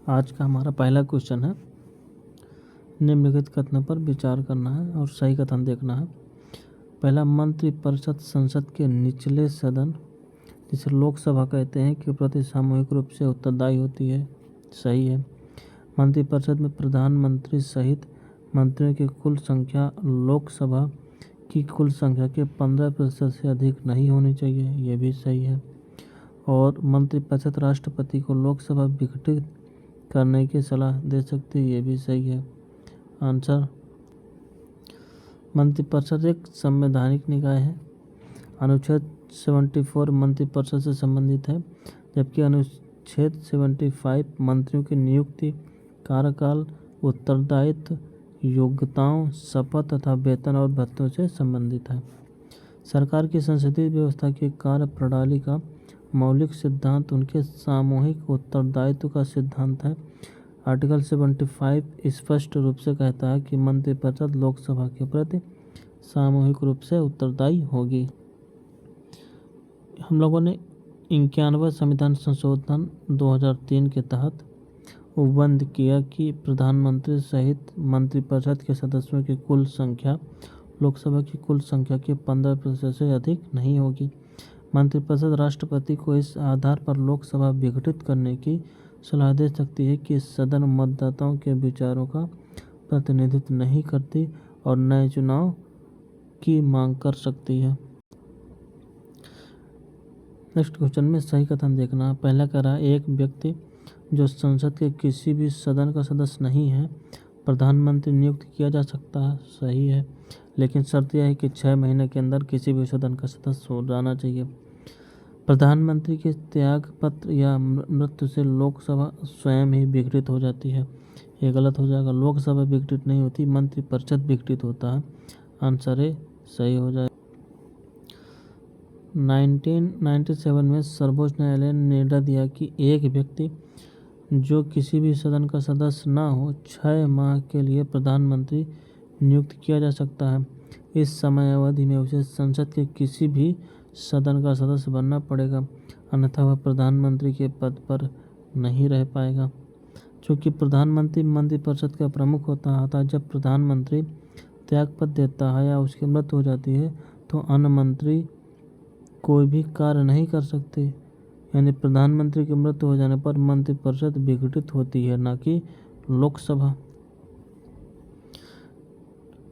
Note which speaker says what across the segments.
Speaker 1: आज का हमारा पहला क्वेश्चन है, निम्नलिखित कथनों पर विचार करना है और सही कथन देखना है। पहला, मंत्रिपरिषद संसद के निचले सदन जिसे लोकसभा कहते हैं के प्रति सामूहिक रूप से उत्तरदायी होती है। सही है। मंत्रिपरिषद में प्रधानमंत्री सहित मंत्रियों की कुल संख्या लोकसभा की कुल संख्या के 15% से अधिक नहीं होनी चाहिए। ये भी सही है। और मंत्रिपरिषद राष्ट्रपति को लोकसभा विघटित करने की सलाह दे सकती है। ये भी सही है। आंसर, मंत्रिपरिषद एक संवैधानिक निकाय है। अनुच्छेद 74 मंत्रिपरिषद से संबंधित है, जबकि अनुच्छेद 75 मंत्रियों की नियुक्ति, कार्यकाल, उत्तरदायित्व, योग्यताओं, शपथ तथा वेतन और भत्तों से संबंधित है। सरकार की संसदीय व्यवस्था की कार्य प्रणाली का मौलिक सिद्धांत उनके सामूहिक उत्तरदायित्व का सिद्धांत है। आर्टिकल 75 स्पष्ट रूप से कहता है कि मंत्रिपरिषद लोकसभा के प्रति सामूहिक रूप से उत्तरदायी होगी। हम लोगों ने 91 संविधान संशोधन 2003 के तहत उपबंध किया कि प्रधानमंत्री सहित मंत्रिपरिषद के सदस्यों की कुल संख्या लोकसभा की कुल संख्या के 15% से अधिक नहीं होगी। मंत्रिपरिषद राष्ट्रपति को इस आधार पर लोकसभा विघटित करने की सलाह दे सकती है कि सदन मतदाताओं के विचारों का प्रतिनिधित्व नहीं करती और नए चुनाव की मांग कर सकती है। नेक्स्ट क्वेश्चन में सही कथन देखना है। पहला कह रहा है, एक व्यक्ति जो संसद के किसी भी सदन का सदस्य नहीं है प्रधानमंत्री नियुक्त किया जा सकता है। सही है, लेकिन शर्त यह है कि 6 महीने के अंदर किसी भी सदन का सदस्य हो जाना चाहिए। प्रधानमंत्री के त्याग पत्र या मृत्यु से लोकसभा स्वयं ही विघटित हो जाती है। ये गलत हो जाएगा। लोकसभा विघटित नहीं होती, मंत्रिपरिषद विघटित होता है। आंसर ए सही हो जाएगा। 1997 में सर्वोच्च न्यायालय ने निर्णय दिया कि एक व्यक्ति जो किसी भी सदन का सदस्य न हो 6 माह के लिए प्रधानमंत्री नियुक्त किया जा सकता है। इस समय अवधि में उसे संसद के किसी भी सदन का सदस्य बनना पड़ेगा, अन्यथा वह प्रधानमंत्री के पद पर नहीं रह पाएगा। चूँकि प्रधानमंत्री मंत्रिपरिषद का प्रमुख होता है, अतः जब प्रधानमंत्री त्यागपत्र देता है या उसकी मृत्यु हो जाती है तो अन्य मंत्री कोई भी कार्य नहीं कर सकते। यानी प्रधानमंत्री की मृत्यु हो जाने पर मंत्रिपरिषद विघटित होती है, न कि लोकसभा।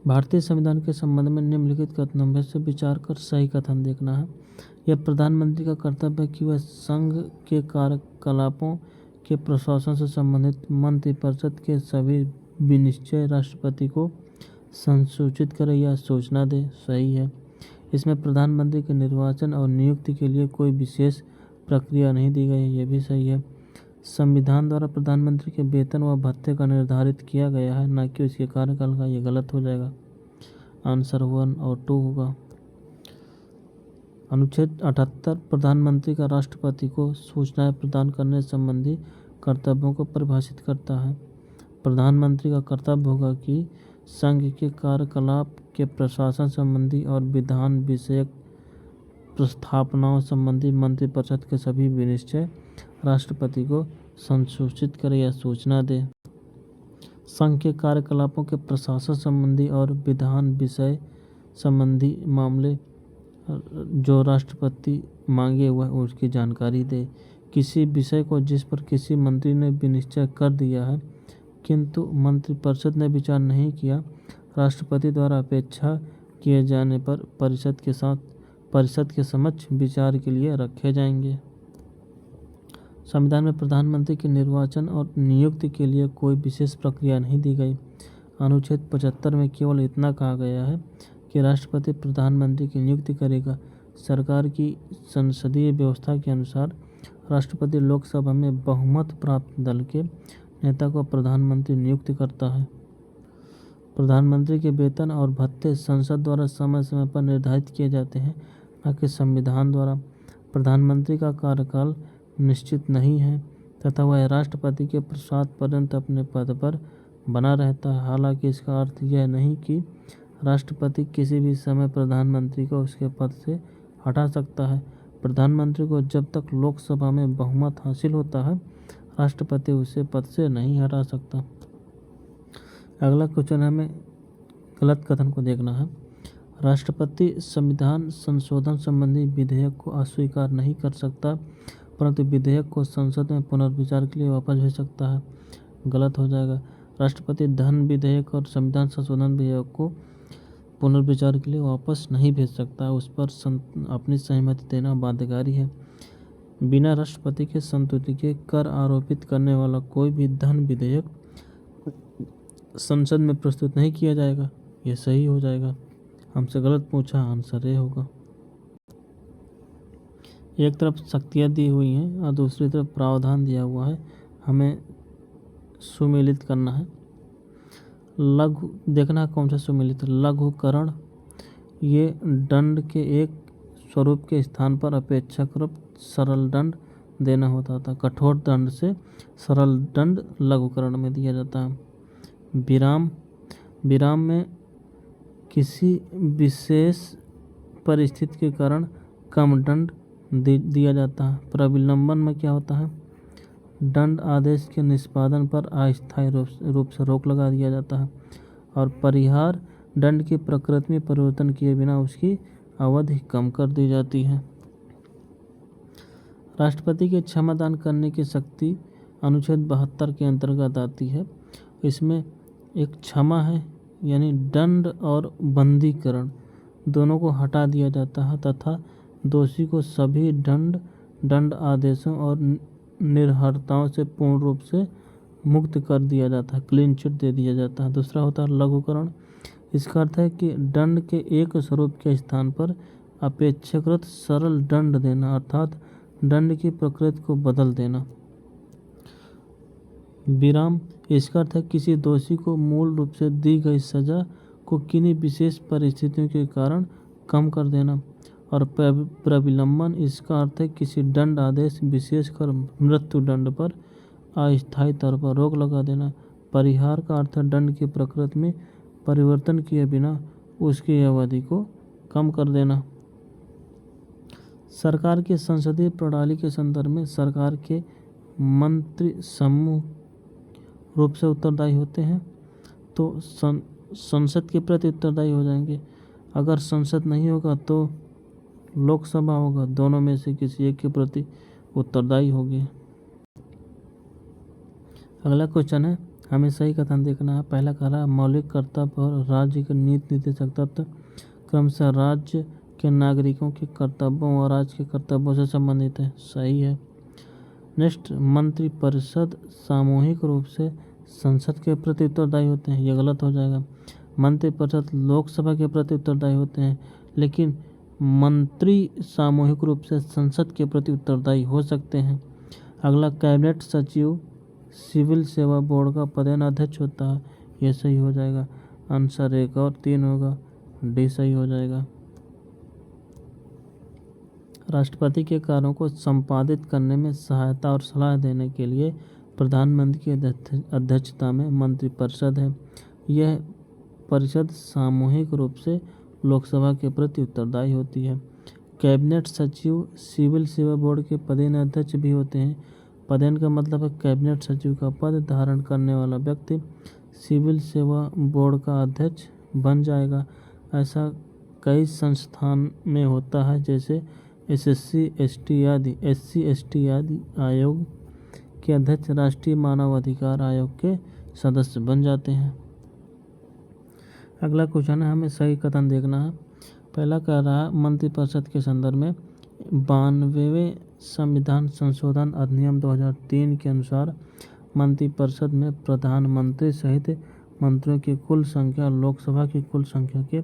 Speaker 1: भारतीय संविधान के संबंध में निम्नलिखित कथनों में से विचार कर सही कथन देखना है। यह प्रधानमंत्री का कर्तव्य है कि वह संघ के कार्यकलापों के प्रशासन से संबंधित मंत्रिपरिषद के सभी विनिश्चय राष्ट्रपति को संसूचित करे या सूचना दे। सही है। इसमें प्रधानमंत्री के निर्वाचन और नियुक्ति के लिए कोई विशेष प्रक्रिया नहीं दी गई है। ये भी सही है। संविधान द्वारा प्रधानमंत्री के वेतन व भत्ते का निर्धारित किया गया है, न कि उसके कार्यकाल का। ये गलत हो जाएगा। आंसर 1 और 2 होगा। अनुच्छेद 78 प्रधानमंत्री का राष्ट्रपति को सूचनाएं प्रदान करने संबंधी कर्तव्यों को परिभाषित करता है। प्रधानमंत्री का कर्तव्य होगा कि संघ के कार्यकलाप के प्रशासन संबंधी और विधान विषयक प्रस्थापनाओं संबंधी मंत्रिपरिषद के सभी विनिश्चय राष्ट्रपति को संसूचित करे या सूचना दे। संघ के कार्यकलापों के प्रशासन संबंधी और विधान विषय संबंधी मामले जो राष्ट्रपति मांगे वह उसकी जानकारी दे। किसी विषय को जिस पर किसी मंत्री ने विनिश्चय कर दिया है किंतु मंत्रिपरिषद ने विचार नहीं किया, राष्ट्रपति द्वारा अपेक्षा किए जाने पर परिषद के समक्ष विचार के लिए रखे जाएंगे। संविधान में प्रधानमंत्री के निर्वाचन और नियुक्ति के लिए कोई विशेष प्रक्रिया नहीं दी गई। अनुच्छेद 75 में केवल इतना कहा गया है कि राष्ट्रपति प्रधानमंत्री की नियुक्ति करेगा। सरकार की संसदीय व्यवस्था के अनुसार राष्ट्रपति लोकसभा में बहुमत प्राप्त दल के नेता को प्रधानमंत्री नियुक्त करता है। प्रधानमंत्री के वेतन और भत्ते संसद द्वारा समय समय पर निर्धारित किए जाते हैं, न कि संविधान द्वारा। प्रधानमंत्री का कार्यकाल निश्चित नहीं है तथा वह राष्ट्रपति के प्रसाद पर्यंत अपने पद पर बना रहता है। हालांकि इसका अर्थ यह नहीं कि राष्ट्रपति किसी भी समय प्रधानमंत्री को उसके पद से हटा सकता है। प्रधानमंत्री को जब तक लोकसभा में बहुमत हासिल होता है राष्ट्रपति उसे पद से नहीं हटा सकता। अगला क्वेश्चन है, हमें गलत कथन को देखना है। राष्ट्रपति संविधान संशोधन संबंधी विधेयक को अस्वीकार नहीं कर सकता, परंतु विधेयक को संसद में पुनर्विचार के लिए वापस भेज सकता है। गलत हो जाएगा। राष्ट्रपति धन विधेयक और संविधान संशोधन विधेयक को पुनर्विचार के लिए वापस नहीं भेज सकता, उस पर अपनी सहमति देना बाध्यकारी है। बिना राष्ट्रपति के संतुष्टि के कर आरोपित करने वाला कोई भी धन विधेयक संसद में प्रस्तुत नहीं किया जाएगा। ये सही हो जाएगा। हमसे गलत पूछा, आंसर ए होगा। एक तरफ शक्तियाँ दी हुई हैं और दूसरी तरफ प्रावधान दिया हुआ है, हमें सुमेलित करना है। लघु देखना कौन सा सुमेलित। लघुकरण, ये दंड के एक स्वरूप के स्थान पर अपेक्षाकृत सरल दंड देना होता था। कठोर दंड से सरल दंड लघुकरण में दिया जाता है। विराम, विराम में किसी विशेष परिस्थिति के कारण कम दंड दिया जाता है। प्रविलंबन में क्या होता है, दंड आदेश के निष्पादन पर अस्थायी रूप से रोक लगा दिया जाता है। और परिहार, दंड की प्रकृति में परिवर्तन किए बिना उसकी अवधि कम कर दी जाती है। राष्ट्रपति के क्षमादान करने की शक्ति अनुच्छेद 72 के अंतर्गत आती है। इसमें एक क्षमा है, यानी दंड और बंदीकरण दोनों को हटा दिया जाता है तथा दोषी को सभी दंड आदेशों और निर्हरताओं से पूर्ण रूप से मुक्त कर दिया जाता है, क्लीन चिट दे दिया जाता है। दूसरा होता है लघुकरण। इसका अर्थ है कि दंड के एक स्वरूप के स्थान पर अपेक्षाकृत सरल दंड देना, अर्थात दंड की प्रकृति को बदल देना। विराम, इसका अर्थ है किसी दोषी को मूल रूप से दी गई सजा को किन्हीं विशेष परिस्थितियों के कारण कम कर देना। और प्रविलंबन, इसका अर्थ है किसी दंड आदेश, विशेषकर मृत्यु दंड पर अस्थायी तौर पर रोक लगा देना। परिहार का अर्थ है दंड की प्रकृति में परिवर्तन किए बिना उसकी अवधि को कम कर देना। सरकार की संसदीय प्रणाली के संदर्भ में सरकार के मंत्री समूह रूप से उत्तरदायी होते हैं, तो संसद के प्रति उत्तरदायी हो जाएंगे। अगर संसद नहीं होगा तो लोकसभा होगा, दोनों में से किसी एक के प्रति उत्तरदायी होगी। अगला क्वेश्चन है, हमें सही कथन देखना है। पहला कह रहा है मौलिक कर्तव्य और राज्य के नीति निर्देशक तत्व क्रमशः राज्य के नागरिकों के कर्तव्यों और राज्य के कर्तव्यों से संबंधित है। सही है। नेक्स्ट, मंत्रिपरिषद सामूहिक रूप से संसद के प्रति उत्तरदायी होते हैं। यह गलत हो जाएगा। मंत्रिपरिषद लोकसभा के प्रति उत्तरदायी होते हैं, लेकिन मंत्री सामूहिक रूप से संसद के प्रति उत्तरदायी हो सकते हैं। अगला, कैबिनेट सचिव सिविल सेवा बोर्ड का पदेनाध्यक्ष होता है। यह सही हो जाएगा। आंसर 1 और 3 होगा, डी सही हो जाएगा। राष्ट्रपति के कार्यों को संपादित करने में सहायता और सलाह देने के लिए प्रधानमंत्री की अध्यक्षता में मंत्रिपरिषद है। यह परिषद सामूहिक रूप से लोकसभा के प्रति उत्तरदायी होती है। कैबिनेट सचिव सिविल सेवा बोर्ड के पदेनाध्यक्ष भी होते हैं। पदेन का मतलब है कैबिनेट सचिव का पद धारण करने वाला व्यक्ति सिविल सेवा बोर्ड का अध्यक्ष बन जाएगा। ऐसा कई संस्थान में होता है, जैसे SSC ST आदि आयोग के अध्यक्ष राष्ट्रीय मानव अधिकार आयोग के सदस्य बन जाते हैं। अगला क्वेश्चन है, हमें सही कथन देखना है। पहला कह रहा है मंत्रिपरिषद के संदर्भ में 92वें संविधान संशोधन अधिनियम 2003 के अनुसार मंत्रिपरिषद में प्रधानमंत्री सहित मंत्रियों की कुल संख्या लोकसभा की कुल संख्या के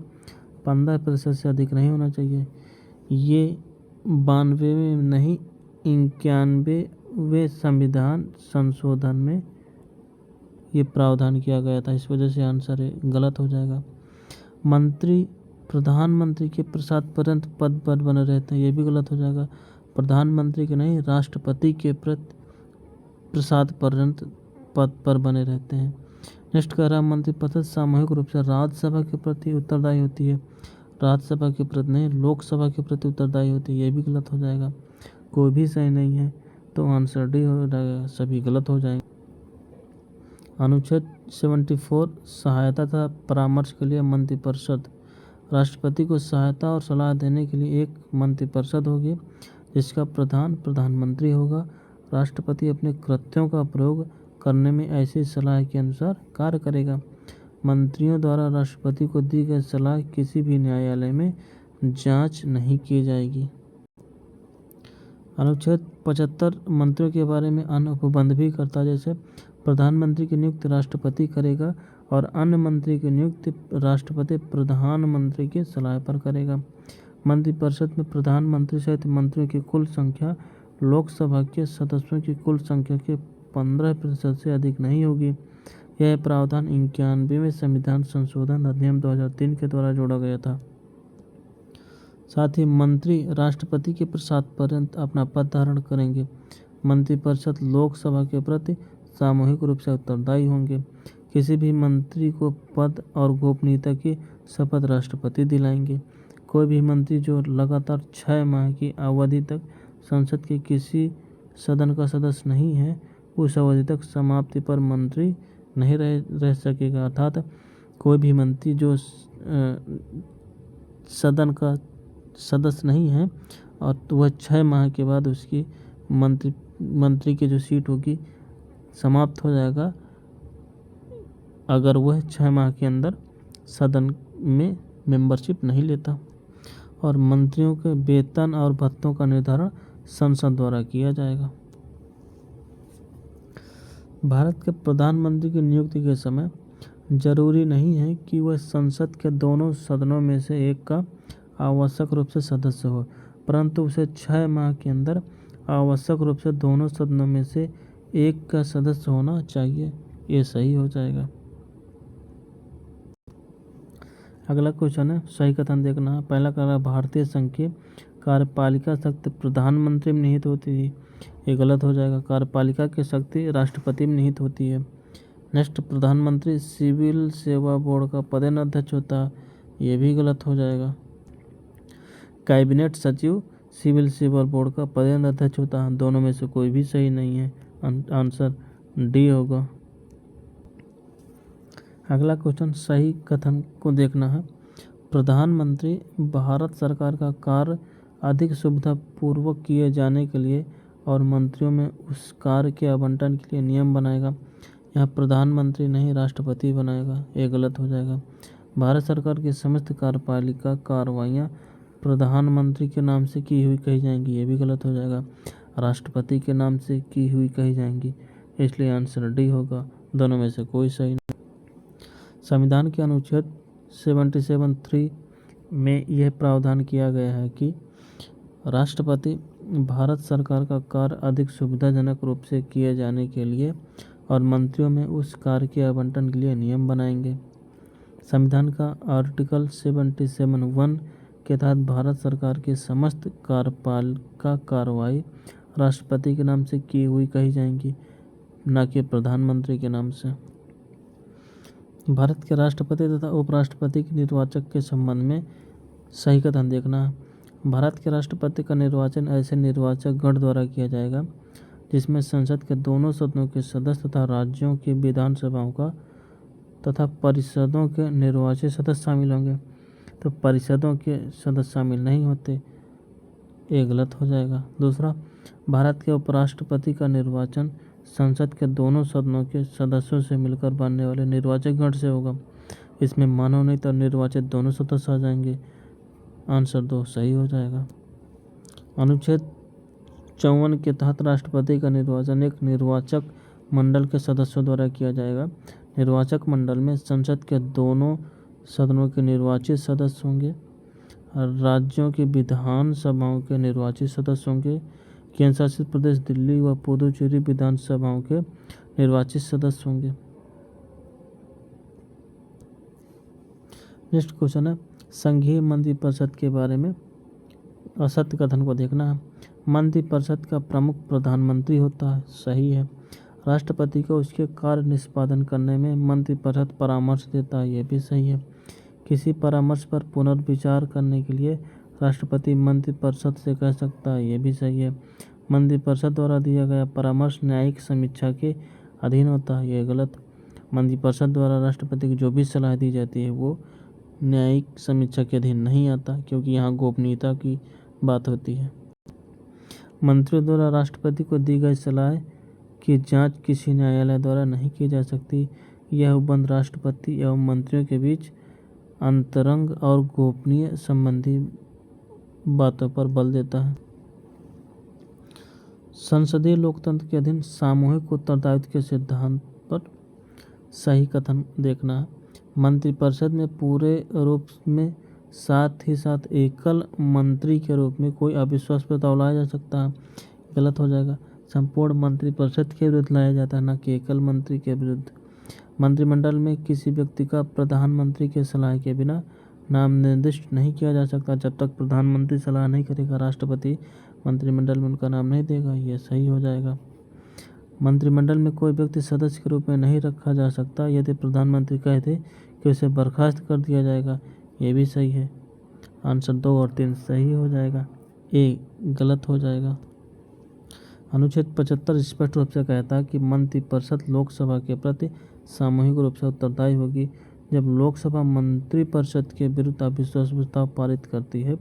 Speaker 1: 15% से अधिक नहीं होना चाहिए। ये 92वें नहीं 91वें संविधान संशोधन में ये प्रावधान किया गया था, इस वजह से आंसर गलत हो जाएगा। मंत्री प्रधानमंत्री के प्रसाद पर्यंत पद पर बने रहते हैं, ये भी गलत हो जाएगा। प्रधानमंत्री के नहीं, राष्ट्रपति के प्रसाद पर्यंत पद पर बने रहते हैं। नेक्स्ट कह रहा है मंत्रिपरिषद सामूहिक रूप से राज्यसभा के प्रति उत्तरदायी होती है। राज्यसभा के प्रति नहीं, लोकसभा के प्रति उत्तरदायी होती है, ये भी गलत हो जाएगा। कोई भी सही नहीं है। तो आंसर डी हो जाएगा, सभी गलत हो जाएंगे। अनुच्छेद 74 सहायता तथा परामर्श के लिए मंत्रिपरिषद। राष्ट्रपति को सहायता और सलाह देने के लिए एक मंत्रिपरिषद होगी जिसका प्रधान प्रधानमंत्री होगा। राष्ट्रपति अपने कृत्यों का प्रयोग करने में ऐसी सलाह के अनुसार कार्य करेगा। मंत्रियों द्वारा राष्ट्रपति को दी गई सलाह किसी भी न्यायालय में जांच नहीं की जाएगी। अनुच्छेद 75 मंत्रियों के बारे में अन्य उपबंध भी करता है, जैसे प्रधानमंत्री की नियुक्ति राष्ट्रपति करेगा और अन्य मंत्री की नियुक्ति राष्ट्रपति प्रधानमंत्री की सलाह पर करेगा। मंत्रिपरिषद में प्रधानमंत्री सहित मंत्रियों की कुल संख्या लोकसभा के सदस्यों की कुल संख्या के 15% से अधिक नहीं होगी। यह प्रावधान 91वें संविधान संशोधन अधिनियम 2003 के द्वारा जोड़ा गया था। साथ ही मंत्री राष्ट्रपति के प्रसाद पर्यंत अपना पद धारण करेंगे। मंत्रिपरिषद लोकसभा के प्रति सामूहिक रूप से उत्तरदायी होंगे। किसी भी मंत्री को पद और गोपनीयता की शपथ राष्ट्रपति दिलाएंगे। कोई भी मंत्री जो लगातार 6 माह की अवधि तक संसद के किसी सदन का सदस्य नहीं है, उस अवधि तक समाप्ति पर मंत्री नहीं रह सकेगा। अर्थात कोई भी मंत्री जो सदन का सदस्य नहीं है और वह 6 माह के बाद उसकी मंत्री की जो सीट होगी समाप्त हो जाएगा, अगर वह 6 माह के अंदर सदन में मेंबरशिप नहीं लेता। और मंत्रियों के वेतन और भत्तों का निर्धारण संसद द्वारा किया जाएगा। भारत के प्रधानमंत्री की नियुक्ति के समय जरूरी नहीं है कि वह संसद के दोनों सदनों में से एक का आवश्यक रूप से सदस्य हो, परंतु उसे 6 माह के अंदर आवश्यक रूप से दोनों सदनों में से एक का सदस्य होना चाहिए। ये सही हो जाएगा। अगला क्वेश्चन है, सही कथन देखना है। पहला कह रहा है भारतीय संघ की कार्यपालिका शक्ति प्रधानमंत्री में निहित होती है, ये गलत हो जाएगा। कार्यपालिका की शक्ति राष्ट्रपति में निहित होती है। नेक्स्ट, प्रधानमंत्री सिविल सेवा बोर्ड का पदेन अध्यक्ष होता है, ये भी गलत हो जाएगा। कैबिनेट सचिव सिविल सेवा बोर्ड का पदेन अध्यक्ष होता है, दोनों में से कोई भी सही नहीं है, आंसर डी होगा। अगला क्वेश्चन, सही कथन को देखना है। प्रधानमंत्री भारत सरकार का कार्य अधिक सुविधापूर्वक किए जाने के लिए और मंत्रियों में उस कार्य के आवंटन के लिए नियम बनाएगा। यहाँ प्रधानमंत्री नहीं राष्ट्रपति बनाएगा, ये गलत हो जाएगा। भारत सरकार की समस्त कार्यपालिका कार्रवाइयाँ प्रधानमंत्री के नाम से की हुई कही जाएंगी, ये भी गलत हो जाएगा। राष्ट्रपति के नाम से की हुई कही जाएंगी, इसलिए आंसर डी होगा, दोनों में से कोई सही नहीं। संविधान के अनुच्छेद 77(3) में यह प्रावधान किया गया है कि राष्ट्रपति भारत सरकार का कार्य अधिक सुविधाजनक रूप से किए जाने के लिए और मंत्रियों में उस कार्य के आवंटन के लिए नियम बनाएंगे। संविधान का आर्टिकल 77(1) के तहत भारत सरकार की समस्त कार्यपालिका कार्रवाई राष्ट्रपति के नाम से की हुई कही जाएंगी, न कि प्रधानमंत्री के नाम से। भारत के राष्ट्रपति तथा उपराष्ट्रपति के निर्वाचक के संबंध में सही कथन देखना है। भारत के राष्ट्रपति का निर्वाचन ऐसे निर्वाचक गण द्वारा किया जाएगा जिसमें संसद के दोनों सदनों के सदस्य तथा राज्यों की विधानसभाओं का तथा परिषदों के निर्वाचित सदस्य शामिल होंगे। तो परिषदों के सदस्य शामिल नहीं होते, ये गलत हो जाएगा। दूसरा, भारत के उपराष्ट्रपति का निर्वाचन संसद के दोनों सदनों के सदस्यों से मिलकर बनने वाले निर्वाचक गण से होगा। इसमें मनोनीत और निर्वाचित दोनों सदस्य आ जाएंगे, आंसर 2 सही हो जाएगा। अनुच्छेद 54 के तहत राष्ट्रपति का निर्वाचन एक निर्वाचक मंडल के सदस्यों द्वारा किया जाएगा। निर्वाचक मंडल में संसद के दोनों सदनों के निर्वाचित सदस्य होंगे, राज्यों की विधानसभाओं के निर्वाचित सदस्य होंगे, केंद्र शासित प्रदेश दिल्ली व पुदुचेरी विधानसभाओं के निर्वाचित सदस्य होंगे। नेक्स्ट क्वेश्चन है, संघीय मंत्रिपरिषद के बारे में असत्य कथन को देखना है। मंत्रिपरिषद का प्रमुख प्रधानमंत्री होता है, सही है। राष्ट्रपति को उसके कार्य निष्पादन करने में मंत्रिपरिषद परामर्श देता है, यह भी सही है। किसी परामर्श पर पुनर्विचार करने के लिए राष्ट्रपति मंत्रिपरिषद से कह सकता है, यह भी सही है। मंत्रिपरिषद द्वारा दिया गया परामर्श न्यायिक समीक्षा के अधीन होता है, यह गलत। मंत्रिपरिषद द्वारा राष्ट्रपति को जो भी सलाह दी जाती है वो न्यायिक समीक्षा के अधीन नहीं आता, क्योंकि यहाँ गोपनीयता की बात होती है। मंत्रियों द्वारा राष्ट्रपति को दी गई सलाह की जांच किसी न्यायालय द्वारा नहीं की जा सकती। यह उपबंध राष्ट्रपति एवं मंत्रियों के बीच अंतरंग और गोपनीय संबंधी बातों पर बल देता है। संसदीय लोकतंत्र के अधीन सामूहिक उत्तरदायित्व के सिद्धांत पर सही कथन देखना है। मंत्रिपरिषद में पूरे रूप में साथ ही साथ एकल मंत्री के रूप में कोई अविश्वास प्रस्ताव लाया जा सकता है, गलत हो जाएगा। संपूर्ण मंत्रिपरिषद के विरुद्ध लाया जाता है, न कि एकल मंत्री के विरुद्ध। मंत्रिमंडल में किसी व्यक्ति का प्रधानमंत्री के सलाह के बिना नाम निर्दिष्ट नहीं किया जा सकता। जब तक प्रधानमंत्री सलाह नहीं करेगा, राष्ट्रपति मंत्रिमंडल में उनका नाम नहीं देगा, यह सही हो जाएगा। मंत्रिमंडल में कोई व्यक्ति सदस्य के रूप में नहीं रखा जा सकता यदि प्रधानमंत्री कह दे कि उसे बर्खास्त कर दिया जाएगा, ये भी सही है। आंसर 2 और 3 सही हो जाएगा, ए गलत हो जाएगा। अनुच्छेद 75 स्पष्ट रूप से कहता है कि मंत्रिपरिषद लोकसभा के प्रति सामूहिक रूप से उत्तरदायी होगी। जब लोकसभा मंत्रिपरिषद के विरुद्ध अविश्वास प्रस्ताव पारित करती है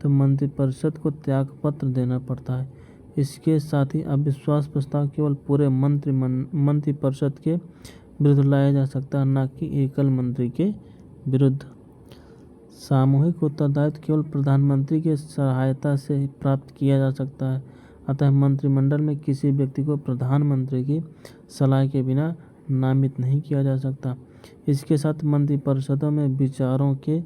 Speaker 1: तो मंत्रिपरिषद को त्यागपत्र देना पड़ता है। इसके साथ ही अविश्वास प्रस्ताव केवल पूरे मंत्रिपरिषद के विरुद्ध लाया जा सकता है, न कि एकल मंत्री के विरुद्ध। सामूहिक उत्तरदायित्व केवल प्रधानमंत्री की सहायता से प्राप्त किया जा सकता है। अतः मंत्रिमंडल में किसी व्यक्ति को प्रधानमंत्री की सलाह के बिना नामित नहीं किया जा सकता। इसके साथ मंत्रिपरिषदों में विचारों के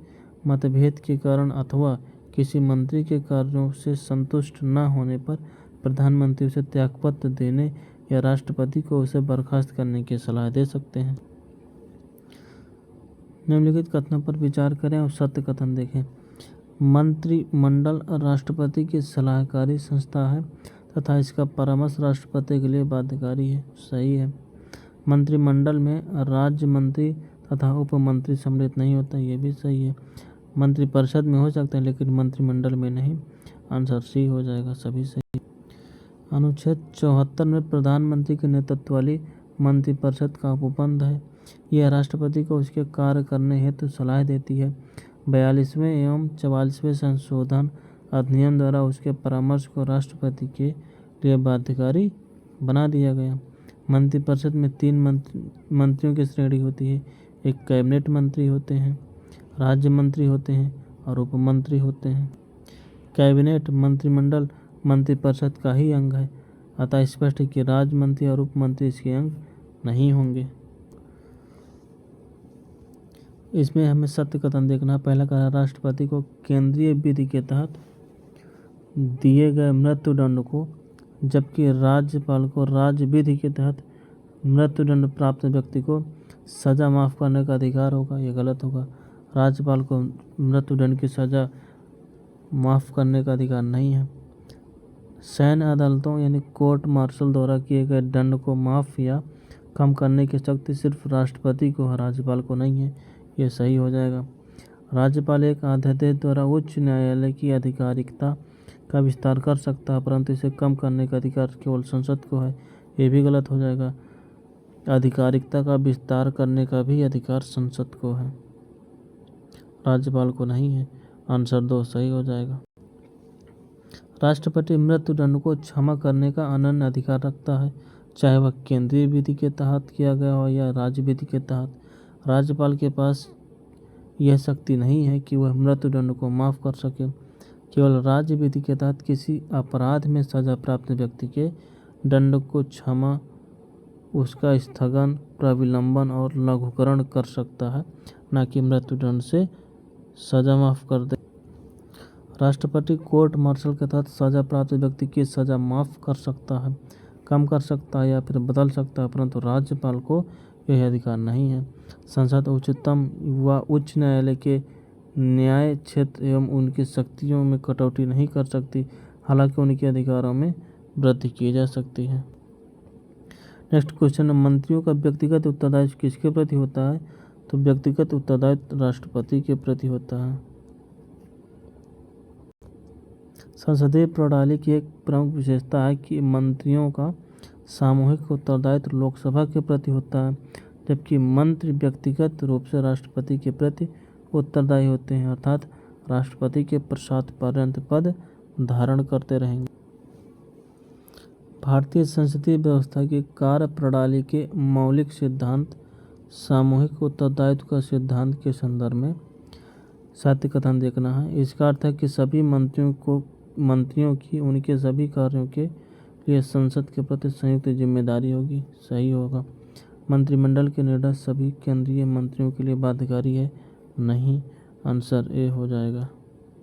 Speaker 1: मतभेद के कारण अथवा किसी मंत्री के कार्यों से संतुष्ट न होने पर प्रधानमंत्री उसे त्यागपत्र देने या राष्ट्रपति को उसे बर्खास्त करने की सलाह दे सकते हैं। निम्नलिखित कथनों पर विचार करें और सत्य कथन देखें। मंत्रिमंडल राष्ट्रपति की सलाहकारी संस्था है तथा इसका परामर्श राष्ट्रपति के लिए बाध्यकारी है, सही है। मंत्रिमंडल में राज्य मंत्री तथा उप मंत्री सम्मिलित नहीं होता, ये भी सही है। मंत्रिपरिषद में हो सकते हैं लेकिन मंत्रिमंडल में नहीं, आंसर सी हो जाएगा, सभी सही। अनुच्छेद 74 में प्रधानमंत्री के नेतृत्व वाली मंत्रिपरिषद का उपबंध है। यह राष्ट्रपति को उसके कार्य करने हेतु सलाह देती है। 42वें एवं 44वें संशोधन अधिनियम द्वारा उसके परामर्श को राष्ट्रपति के लिए बाध्यकारी बना दिया गया। मंत्रिपरिषद में 3 मंत्रियों की श्रेणी होती है। एक कैबिनेट मंत्री होते हैं, राज्य मंत्री होते हैं और उप मंत्री होते हैं। कैबिनेट मंत्रिमंडल मंत्रिपरिषद का ही अंग है, अतः स्पष्ट है कि राज्य मंत्री और उप मंत्री इसके अंग नहीं होंगे। इसमें हमें सत्य कथन देखना। पहला कहा, राष्ट्रपति को केंद्रीय विधि के तहत दिए गए मृत्युदंड को, जबकि राज्यपाल को राज्य विधि के तहत मृत्युदंड प्राप्त व्यक्ति को सजा माफ़ करने का अधिकार होगा, यह गलत होगा। राज्यपाल को मृत्युदंड की सजा माफ़ करने का अधिकार नहीं है। सैन्य अदालतों यानी कोर्ट मार्शल द्वारा किए गए दंड को माफ़ या कम करने की शक्ति सिर्फ राष्ट्रपति को है, राज्यपाल को नहीं है, यह सही हो जाएगा। राज्यपाल एक अध्यादेश द्वारा उच्च न्यायालय की आधिकारिकता का विस्तार कर सकता है, परंतु इसे कम करने का अधिकार केवल संसद को है, ये भी गलत हो जाएगा। आधिकारिकता का विस्तार करने का भी अधिकार संसद को है, राज्यपाल को नहीं है। आंसर 2 सही हो जाएगा। राष्ट्रपति मृत्युदंड को क्षमा करने का अनन्य अधिकार रखता है, चाहे वह केंद्रीय विधि के तहत किया गया हो या राज्य विधि के तहत। राज्यपाल के पास यह शक्ति नहीं है कि वह मृत्युदंड को माफ़ कर सके। केवल राज्य विधि के तहत किसी अपराध में सजा प्राप्त व्यक्ति के दंड को क्षमा, उसका स्थगन, प्रविलंबन और लघुकरण कर सकता है, न कि मृत्युदंड से सजा माफ़ कर दे। राष्ट्रपति कोर्ट मार्शल के तहत सजा प्राप्त व्यक्ति की सजा माफ़ कर सकता है, कम कर सकता है या फिर बदल सकता है, परंतु राज्यपाल को यह अधिकार नहीं है। संसद उच्चतम व उच्च न्यायालय के न्याय क्षेत्र एवं उनकी शक्तियों में कटौती नहीं कर सकती, हालांकि उनके अधिकारों में वृद्धि की जा सकती है। नेक्स्ट क्वेश्चन, मंत्रियों का व्यक्तिगत उत्तरदायित्व किसके प्रति होता है? तो व्यक्तिगत उत्तरदायित्व राष्ट्रपति के प्रति होता है। संसदीय प्रणाली की एक प्रमुख विशेषता है कि मंत्रियों का सामूहिक उत्तरदायित्व लोकसभा के प्रति होता है, जबकि मंत्री व्यक्तिगत रूप से राष्ट्रपति के प्रति उत्तरदायी होते हैं, अर्थात राष्ट्रपति के प्रसाद पर्यंत पद धारण करते रहेंगे। भारतीय संसदीय व्यवस्था की कार्य प्रणाली के मौलिक सिद्धांत सामूहिक उत्तरदायित्व का सिद्धांत के संदर्भ में सत्य कथन देखना है। इसका अर्थ है कि सभी मंत्रियों की उनके सभी कार्यों के लिए संसद के प्रति संयुक्त जिम्मेदारी होगी। सही होगा। मंत्रिमंडल के निर्णय सभी केंद्रीय मंत्रियों के लिए बाध्यकारी है? नहीं, आंसर ए हो जाएगा।